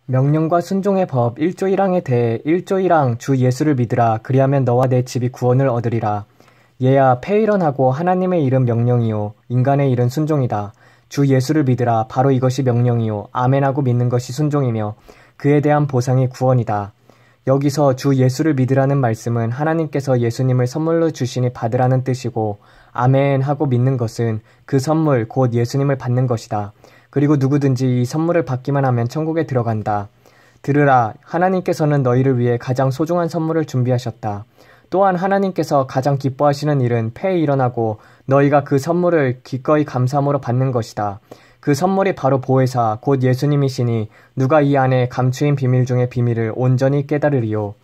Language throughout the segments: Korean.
명령과 순종의 법 1조 1항에 대해 1조 1항 주 예수를 믿으라. 그리하면 너와 내 집이 구원을 얻으리라. 얘야 폐일언하고 하나님의 일은 명령이요 인간의 일은 순종이다. 주 예수를 믿으라. 바로 이것이 명령이요 아멘하고 믿는 것이 순종이며 그에 대한 보상이 구원이다. 여기서 주 예수를 믿으라는 말씀은 하나님께서 예수님을 선물로 주시니 받으라는 뜻이고 아멘 하고 믿는 것은 그 선물 곧 예수님을 받는 것이다. 그리고 누구든지 이 선물을 받기만 하면 천국에 들어간다. 들으라. 하나님께서는 너희를 위해 가장 소중한 선물을 준비하셨다. 또한 하나님께서 가장 기뻐하시는 일은 폐에 일어나고 너희가 그 선물을 기꺼이 감사함으로 받는 것이다. 그 선물이 바로 보혜사 곧 예수님이시니 누가 이 안에 감추인 비밀 중의 비밀을 온전히 깨달으리요.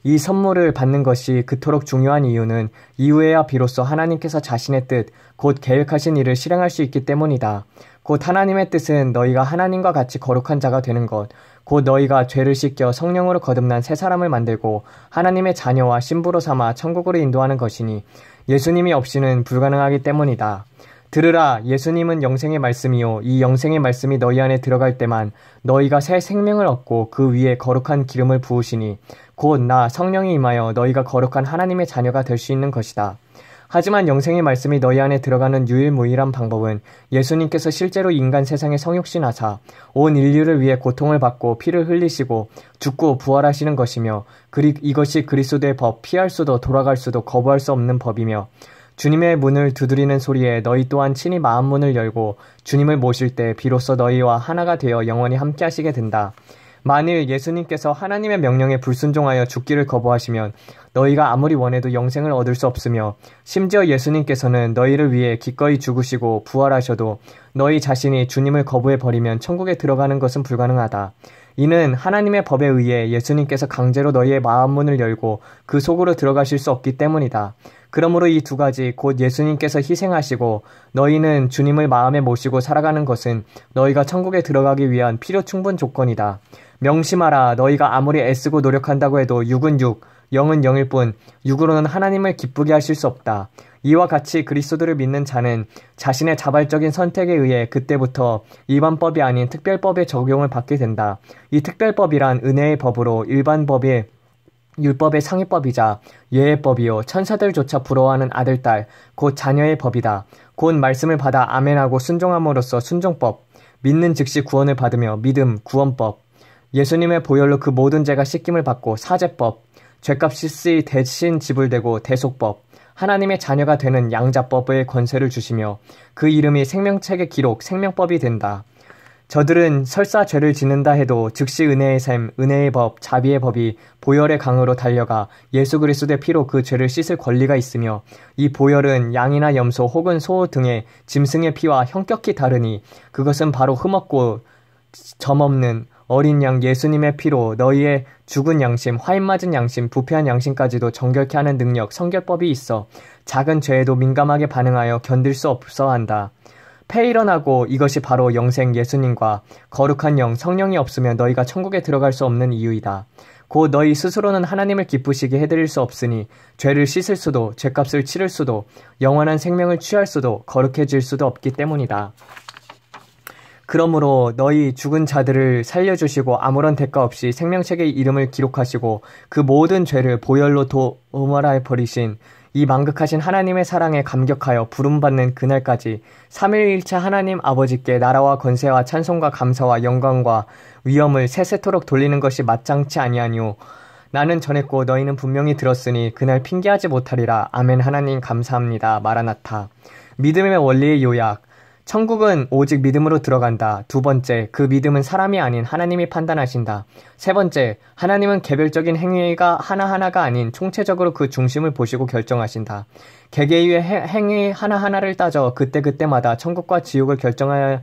이 선물을 받는 것이 그토록 중요한 이유는 이후에야 비로소 하나님께서 자신의 뜻, 곧 계획하신 일을 실행할 수 있기 때문이다. 곧 하나님의 뜻은 너희가 하나님과 같이 거룩한 자가 되는 것, 곧 너희가 죄를 씻겨 성령으로 거듭난 새 사람을 만들고 하나님의 자녀와 신부로 삼아 천국으로 인도하는 것이니 예수님이 없이는 불가능하기 때문이다. 들으라. 예수님은 영생의 말씀이요 이 영생의 말씀이 너희 안에 들어갈 때만 너희가 새 생명을 얻고 그 위에 거룩한 기름을 부으시니 곧 나 성령이 임하여 너희가 거룩한 하나님의 자녀가 될 수 있는 것이다. 하지만 영생의 말씀이 너희 안에 들어가는 유일무이한 방법은 예수님께서 실제로 인간 세상에 성육신하사 온 인류를 위해 고통을 받고 피를 흘리시고 죽고 부활하시는 것이며 이것이 그리스도의 법, 피할 수도 돌아갈 수도 거부할 수 없는 법이며 주님의 문을 두드리는 소리에 너희 또한 친히 마음 문을 열고 주님을 모실 때 비로소 너희와 하나가 되어 영원히 함께 하시게 된다. 만일 예수님께서 하나님의 명령에 불순종하여 죽기를 거부하시면 너희가 아무리 원해도 영생을 얻을 수 없으며 심지어 예수님께서는 너희를 위해 기꺼이 죽으시고 부활하셔도 너희 자신이 주님을 거부해버리면 천국에 들어가는 것은 불가능하다. 이는 하나님의 법에 의해 예수님께서 강제로 너희의 마음 문을 열고 그 속으로 들어가실 수 없기 때문이다. 그러므로 이 두 가지 곧 예수님께서 희생하시고 너희는 주님을 마음에 모시고 살아가는 것은 너희가 천국에 들어가기 위한 필요 충분 조건이다. 명심하라. 너희가 아무리 애쓰고 노력한다고 해도 육은 육, 영은 영일 뿐 육으로는 하나님을 기쁘게 하실 수 없다. 이와 같이 그리스도를 믿는 자는 자신의 자발적인 선택에 의해 그때부터 일반법이 아닌 특별법의 적용을 받게 된다. 이 특별법이란 은혜의 법으로 일반법의 율법의 상위법이자 예의 법이요 천사들조차 부러워하는 아들, 딸, 곧 자녀의 법이다. 곧 말씀을 받아 아멘하고 순종함으로써 순종법, 믿는 즉시 구원을 받으며 믿음, 구원법, 예수님의 보혈로 그 모든 죄가 씻김을 받고 사제법, 죄값이 대신 지불되고 대속법, 하나님의 자녀가 되는 양자법의 권세를 주시며 그 이름이 생명책의 기록, 생명법이 된다. 저들은 설사 죄를 짓는다 해도 즉시 은혜의 샘, 은혜의 법, 자비의 법이 보혈의 강으로 달려가 예수 그리스도의 피로 그 죄를 씻을 권리가 있으며 이 보혈은 양이나 염소 혹은 소 등의 짐승의 피와 형격히 다르니 그것은 바로 흠없고 점없는 어린 양 예수님의 피로 너희의 죽은 양심, 화인맞은 양심, 부패한 양심까지도 정결케 하는 능력, 성결법이 있어 작은 죄에도 민감하게 반응하여 견딜 수 없어 한다. 폐일언하고 이것이 바로 영생 예수님과 거룩한 영 성령이 없으면 너희가 천국에 들어갈 수 없는 이유이다. 곧 너희 스스로는 하나님을 기쁘시게 해드릴 수 없으니 죄를 씻을 수도 죄값을 치를 수도 영원한 생명을 취할 수도 거룩해질 수도 없기 때문이다. 그러므로 너희 죽은 자들을 살려주시고 아무런 대가 없이 생명책의 이름을 기록하시고 그 모든 죄를 보혈로 도말해 버리신 이 만극하신 하나님의 사랑에 감격하여 부름받는 그날까지 삼위일체 하나님 아버지께 나라와 권세와 찬송과 감사와 영광과 위엄을 세세토록 돌리는 것이 마땅치 아니하니요. 나는 전했고 너희는 분명히 들었으니 그날 핑계하지 못하리라. 아멘. 하나님 감사합니다. 마라나타. 믿음의 원리의 요약. 천국은 오직 믿음으로 들어간다. 두 번째, 그 믿음은 사람이 아닌 하나님이 판단하신다. 세 번째, 하나님은 개별적인 행위가 하나하나가 아닌 총체적으로 그 중심을 보시고 결정하신다. 개개의 행위 하나하나를 따져 그때그때마다 천국과 지옥을 결정하여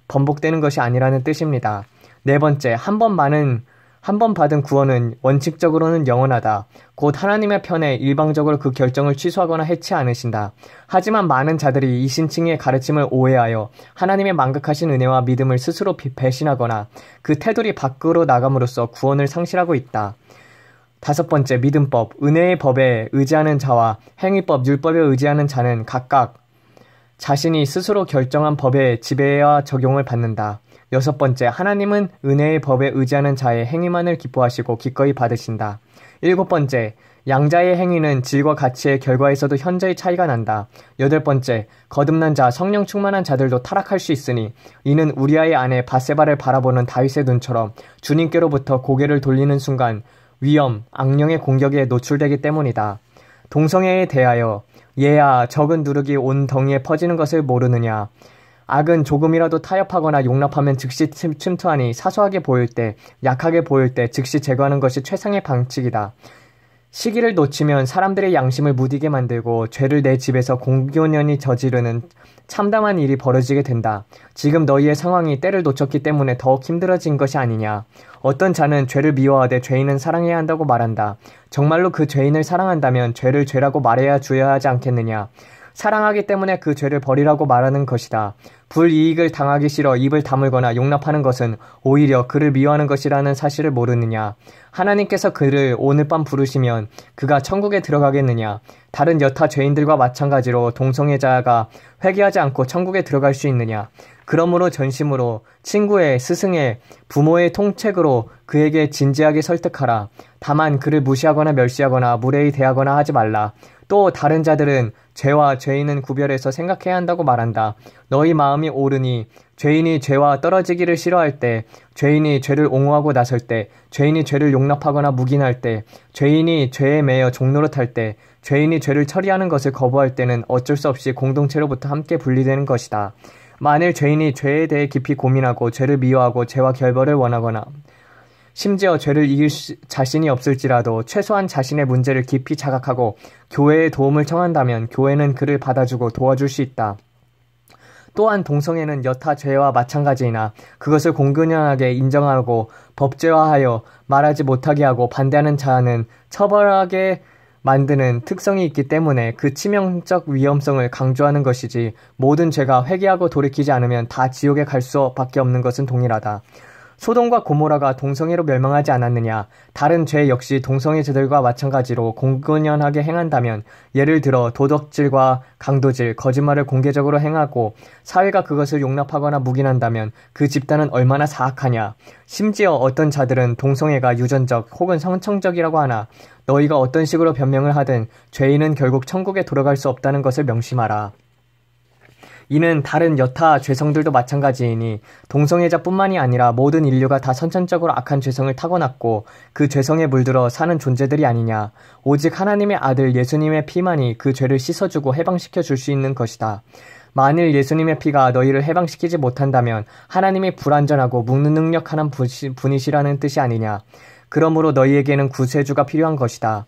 번복되는 것이 아니라는 뜻입니다. 네 번째, 한 번 받은 구원은 원칙적으로는 영원하다. 곧 하나님의 편에 일방적으로 그 결정을 취소하거나 해치 않으신다. 하지만 많은 자들이 이 신칭의 가르침을 오해하여 하나님의 만극하신 은혜와 믿음을 스스로 배신하거나 그 테두리 밖으로 나감으로써 구원을 상실하고 있다. 다섯 번째, 믿음법. 은혜의 법에 의지하는 자와 행위법, 율법에 의지하는 자는 각각 자신이 스스로 결정한 법의 지배와 적용을 받는다. 여섯 번째, 하나님은 은혜의 법에 의지하는 자의 행위만을 기뻐하시고 기꺼이 받으신다. 일곱 번째, 양자의 행위는 질과 가치의 결과에서도 현저히 차이가 난다. 여덟 번째, 거듭난 자, 성령 충만한 자들도 타락할 수 있으니 이는 우리아의 아내 바세바를 바라보는 다윗의 눈처럼 주님께로부터 고개를 돌리는 순간 위험, 악령의 공격에 노출되기 때문이다. 동성애에 대하여 얘야, 적은 누룩이 온 덩이에 퍼지는 것을 모르느냐. 악은 조금이라도 타협하거나 용납하면 즉시 침투하니 사소하게 보일 때, 약하게 보일 때 즉시 제거하는 것이 최상의 방식이다. 시기를 놓치면 사람들의 양심을 무디게 만들고 죄를 내 집에서 공견연히 저지르는 참담한 일이 벌어지게 된다. 지금 너희의 상황이 때를 놓쳤기 때문에 더욱 힘들어진 것이 아니냐. 어떤 자는 죄를 미워하되 죄인은 사랑해야 한다고 말한다. 정말로 그 죄인을 사랑한다면 죄를 죄라고 말해야 주어야 하지 않겠느냐. 사랑하기 때문에 그 죄를 버리라고 말하는 것이다. 불이익을 당하기 싫어 입을 다물거나 용납하는 것은 오히려 그를 미워하는 것이라는 사실을 모르느냐. 하나님께서 그를 오늘 밤 부르시면 그가 천국에 들어가겠느냐. 다른 여타 죄인들과 마찬가지로 동성애자가 회개하지 않고 천국에 들어갈 수 있느냐. 그러므로 전심으로 친구의, 스승의, 부모의 통책으로 그에게 진지하게 설득하라. 다만 그를 무시하거나 멸시하거나 무례히 대하거나 하지 말라. 또 다른 자들은 죄와 죄인은 구별해서 생각해야 한다고 말한다. 너희 마음이 옳으니 죄인이 죄와 떨어지기를 싫어할 때, 죄인이 죄를 옹호하고 나설 때, 죄인이 죄를 용납하거나 묵인할 때, 죄인이 죄에 매여 종노릇할 때, 죄인이 죄를 처리하는 것을 거부할 때는 어쩔 수 없이 공동체로부터 함께 분리되는 것이다. 만일 죄인이 죄에 대해 깊이 고민하고 죄를 미워하고 죄와 결벌을 원하거나 심지어 죄를 이길 자신이 없을지라도 최소한 자신의 문제를 깊이 자각하고 교회의 도움을 청한다면 교회는 그를 받아주고 도와줄 수 있다. 또한 동성애는 여타 죄와 마찬가지이나 그것을 공공연하게 인정하고 법제화하여 말하지 못하게 하고 반대하는 자는 처벌하게 만드는 특성이 있기 때문에 그 치명적 위험성을 강조하는 것이지, 모든 죄가 회개하고 돌이키지 않으면 다 지옥에 갈 수밖에 없는 것은 동일하다. 소돔과 고모라가 동성애로 멸망하지 않았느냐. 다른 죄 역시 동성애자들과 마찬가지로 공공연하게 행한다면, 예를 들어 도덕질과 강도질, 거짓말을 공개적으로 행하고 사회가 그것을 용납하거나 묵인한다면 그 집단은 얼마나 사악하냐. 심지어 어떤 자들은 동성애가 유전적 혹은 성청적이라고 하나 너희가 어떤 식으로 변명을 하든 죄인은 결국 천국에 돌아갈 수 없다는 것을 명심하라. 이는 다른 여타 죄성들도 마찬가지이니 동성애자뿐만이 아니라 모든 인류가 다 선천적으로 악한 죄성을 타고났고 그 죄성에 물들어 사는 존재들이 아니냐. 오직 하나님의 아들 예수님의 피만이 그 죄를 씻어주고 해방시켜 줄 수 있는 것이다. 만일 예수님의 피가 너희를 해방시키지 못한다면 하나님이 불완전하고 무능력한 분이시라는 뜻이 아니냐. 그러므로 너희에게는 구세주가 필요한 것이다.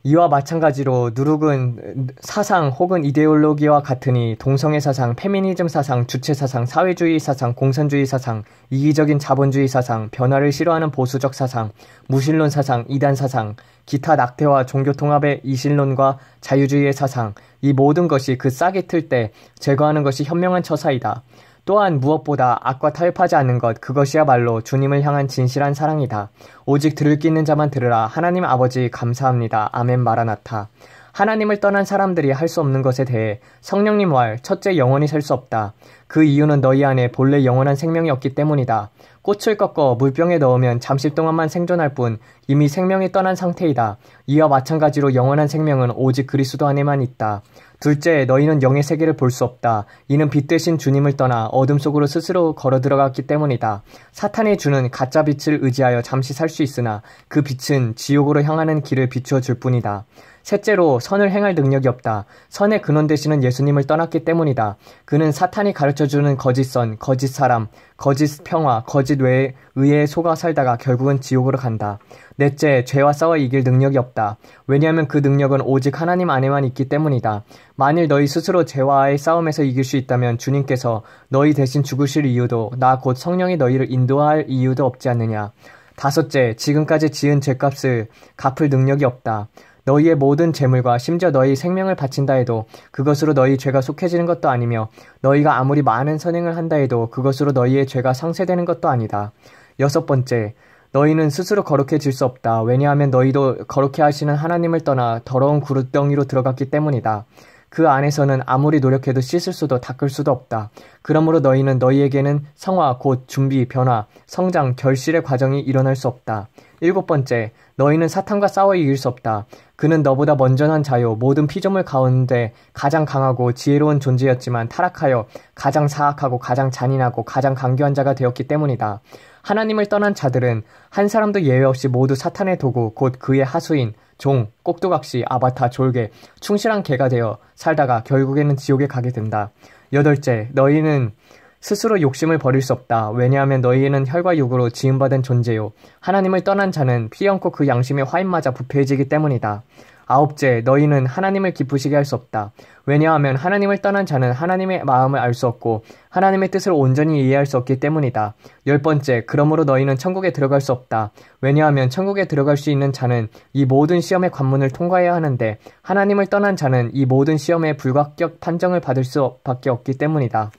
이와 마찬가지로 누룩은 사상 혹은 이데올로기와 같으니 동성애 사상, 페미니즘 사상, 주체 사상, 사회주의 사상, 공산주의 사상, 이기적인 자본주의 사상, 변화를 싫어하는 보수적 사상, 무신론 사상, 이단 사상, 기타 낙태와 종교통합의 이신론과 자유주의의 사상, 이 모든 것이 그 싹이 틀 때 제거하는 것이 현명한 처사이다. 또한 무엇보다 악과 타협하지 않는 것, 그것이야말로 주님을 향한 진실한 사랑이다. 오직 들을 끼 있는 자만 들으라. 하나님 아버지 감사합니다. 아멘 마라나타. 하나님을 떠난 사람들이 할 수 없는 것에 대해 성령님 왈, 첫째 영원히 살 수 없다. 그 이유는 너희 안에 본래 영원한 생명이 없기 때문이다. 꽃을 꺾어 물병에 넣으면 잠시 동안만 생존할 뿐 이미 생명이 떠난 상태이다. 이와 마찬가지로 영원한 생명은 오직 그리스도 안에만 있다. 둘째, 너희는 영의 세계를 볼 수 없다. 이는 빛 대신 주님을 떠나 어둠 속으로 스스로 걸어 들어갔기 때문이다. 사탄이 주는 가짜 빛을 의지하여 잠시 살 수 있으나 그 빛은 지옥으로 향하는 길을 비추어 줄 뿐이다. 셋째로, 선을 행할 능력이 없다. 선의 근원 되시는 예수님을 떠났기 때문이다. 그는 사탄이 가르쳐주는 거짓 선, 거짓 사람, 거짓 평화, 거짓 의에 속아 살다가 결국은 지옥으로 간다. 넷째, 죄와 싸워 이길 능력이 없다. 왜냐하면 그 능력은 오직 하나님 안에만 있기 때문이다. 만일 너희 스스로 죄와의 싸움에서 이길 수 있다면 주님께서 너희 대신 죽으실 이유도, 나 곧 성령이 너희를 인도할 이유도 없지 않느냐. 다섯째, 지금까지 지은 죄값을 갚을 능력이 없다. 너희의 모든 재물과 심지어 너희 생명을 바친다 해도 그것으로 너희 죄가 속해지는 것도 아니며 너희가 아무리 많은 선행을 한다 해도 그것으로 너희의 죄가 상쇄되는 것도 아니다. 여섯 번째, 너희는 스스로 거룩해질 수 없다. 왜냐하면 너희도 거룩해 하시는 하나님을 떠나 더러운 구릇덩이로 들어갔기 때문이다. 그 안에서는 아무리 노력해도 씻을 수도 닦을 수도 없다. 그러므로 너희에게는 성화, 곧 준비, 변화, 성장, 결실의 과정이 일어날 수 없다. 7번째, 너희는 사탄과 싸워 이길 수 없다. 그는 너보다 먼저난 자요, 모든 피조물 가운데 가장 강하고 지혜로운 존재였지만 타락하여 가장 사악하고 가장 잔인하고 가장 강교한 자가 되었기 때문이다. 하나님을 떠난 자들은 한 사람도 예외 없이 모두 사탄의 도구, 곧 그의 하수인, 종, 꼭두각시, 아바타, 졸개, 충실한 개가 되어 살다가 결국에는 지옥에 가게 된다. 8째, 너희는 스스로 욕심을 버릴 수 없다. 왜냐하면 너희는 혈과 육으로 지음받은 존재요. 하나님을 떠난 자는 피 얹고 그 양심에 화인 맞아 부패해지기 때문이다. 9째, 너희는 하나님을 기쁘시게 할 수 없다. 왜냐하면 하나님을 떠난 자는 하나님의 마음을 알 수 없고 하나님의 뜻을 온전히 이해할 수 없기 때문이다. 10번째, 그러므로 너희는 천국에 들어갈 수 없다. 왜냐하면 천국에 들어갈 수 있는 자는 이 모든 시험의 관문을 통과해야 하는데 하나님을 떠난 자는 이 모든 시험의 불합격 판정을 받을 수밖에 없기 때문이다.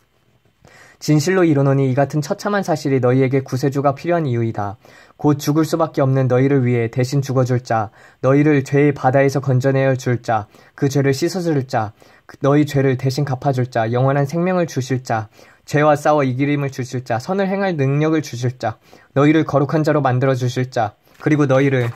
진실로 이르노니 이 같은 처참한 사실이 너희에게 구세주가 필요한 이유이다. 곧 죽을 수밖에 없는 너희를 위해 대신 죽어줄 자, 너희를 죄의 바다에서 건져내어 줄 자, 그 죄를 씻어줄 자, 너희 죄를 대신 갚아줄 자, 영원한 생명을 주실 자, 죄와 싸워 이길 힘을 주실 자, 선을 행할 능력을 주실 자, 너희를 거룩한 자로 만들어 주실 자, 그리고 너희를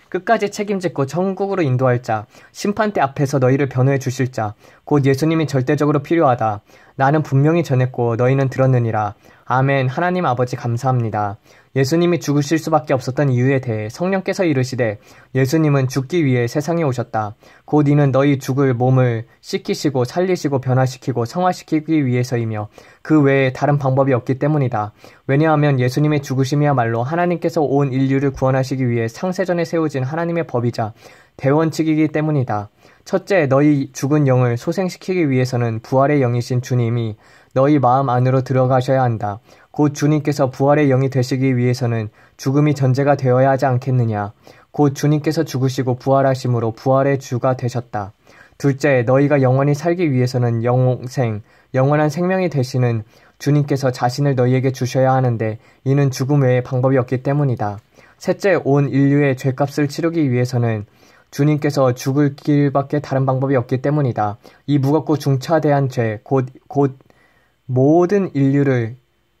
끝까지 책임짓고 천국으로 인도할 자, 심판대 앞에서 너희를 변호해 주실 자, 곧 예수님이 절대적으로 필요하다. 나는 분명히 전했고 너희는 들었느니라. 아멘. 하나님 아버지 감사합니다. 예수님이 죽으실 수밖에 없었던 이유에 대해 성령께서 이르시되 예수님은 죽기 위해 세상에 오셨다. 곧 이는 너희 죽을 몸을 씻기시고 살리시고 변화시키고 성화시키기 위해서이며 그 외에 다른 방법이 없기 때문이다. 왜냐하면 예수님의 죽으심이야말로 하나님께서 온 인류를 구원하시기 위해 창세전에 세워진 하나님의 법이자 대원칙이기 때문이다. 첫째, 너희 죽은 영을 소생시키기 위해서는 부활의 영이신 주님이 너희 마음 안으로 들어가셔야 한다. 곧 주님께서 부활의 영이 되시기 위해서는 죽음이 전제가 되어야 하지 않겠느냐. 곧 주님께서 죽으시고 부활하심으로 부활의 주가 되셨다. 둘째, 너희가 영원히 살기 위해서는 영원한 생명이 되시는 주님께서 자신을 너희에게 주셔야 하는데 이는 죽음 외에 방법이 없기 때문이다. 셋째, 온 인류의 죄값을 치르기 위해서는 주님께서 죽을 길밖에 다른 방법이 없기 때문이다. 이 무겁고 중차대한 죄, 곧 모든 인류를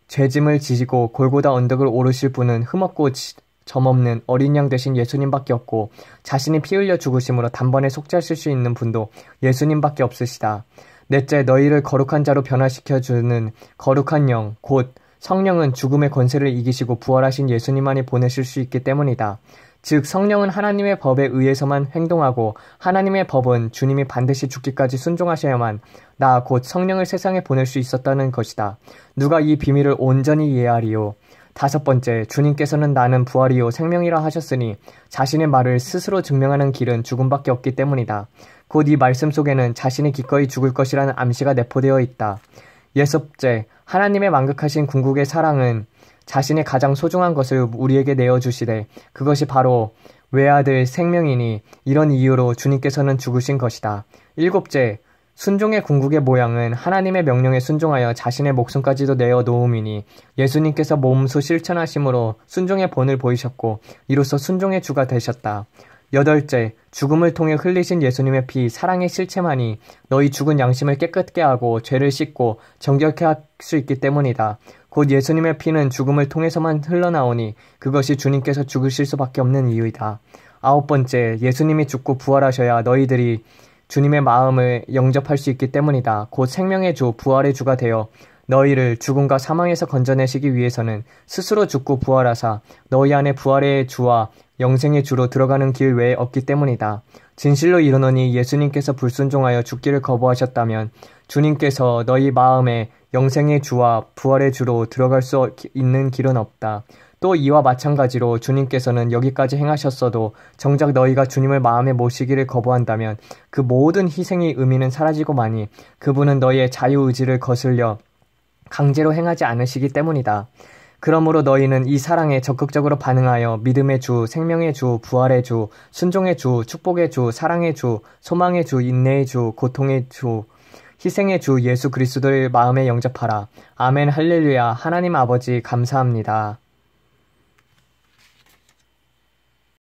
죄짐을 지시고 골고다 언덕을 오르실 분은 흠없고 점없는 어린 양 되신 예수님밖에 없고 자신이 피 흘려 죽으심으로 단번에 속죄하실 수 있는 분도 예수님밖에 없으시다. 넷째, 너희를 거룩한 자로 변화시켜주는 거룩한 영, 곧 성령은 죽음의 권세를 이기시고 부활하신 예수님만이 보내실 수 있기 때문이다. 즉 성령은 하나님의 법에 의해서만 행동하고 하나님의 법은 주님이 반드시 죽기까지 순종하셔야만 나 곧 성령을 세상에 보낼 수 있었다는 것이다. 누가 이 비밀을 온전히 이해하리요. 5번째, 주님께서는 나는 부활이요 생명이라 하셨으니 자신의 말을 스스로 증명하는 길은 죽음밖에 없기 때문이다. 곧 이 말씀 속에는 자신이 기꺼이 죽을 것이라는 암시가 내포되어 있다. 6째, 하나님의 만극하신 궁극의 사랑은 자신의 가장 소중한 것을 우리에게 내어주시되 그것이 바로 외아들 생명이니 이런 이유로 주님께서는 죽으신 것이다. 7째, 순종의 궁극의 모양은 하나님의 명령에 순종하여 자신의 목숨까지도 내어 놓음이니 예수님께서 몸소 실천하심으로 순종의 본을 보이셨고 이로써 순종의 주가 되셨다. 8째, 죽음을 통해 흘리신 예수님의 피, 사랑의 실체만이 너희 죽은 양심을 깨끗게 하고 죄를 씻고 정결케 할 수 있기 때문이다. 곧 예수님의 피는 죽음을 통해서만 흘러나오니 그것이 주님께서 죽으실 수밖에 없는 이유이다. 9번째, 예수님이 죽고 부활하셔야 너희들이 주님의 마음을 영접할 수 있기 때문이다. 곧 생명의 주, 부활의 주가 되어 너희를 죽음과 사망에서 건져내시기 위해서는 스스로 죽고 부활하사 너희 안에 부활의 주와 영생의 주로 들어가는 길 외에 없기 때문이다. 진실로 이르노니 예수님께서 불순종하여 죽기를 거부하셨다면 주님께서 너희 마음에 영생의 주와 부활의 주로 들어갈 수 있는 길은 없다. 또 이와 마찬가지로 주님께서는 여기까지 행하셨어도 정작 너희가 주님을 마음에 모시기를 거부한다면 그 모든 희생의 의미는 사라지고 마니 그분은 너희의 자유의지를 거슬려 강제로 행하지 않으시기 때문이다. 그러므로 너희는 이 사랑에 적극적으로 반응하여 믿음의 주, 생명의 주, 부활의 주, 순종의 주, 축복의 주, 사랑의 주, 소망의 주, 인내의 주, 고통의 주, 희생의 주 예수 그리스도를 마음에 영접하라. 아멘 할렐루야. 하나님 아버지 감사합니다.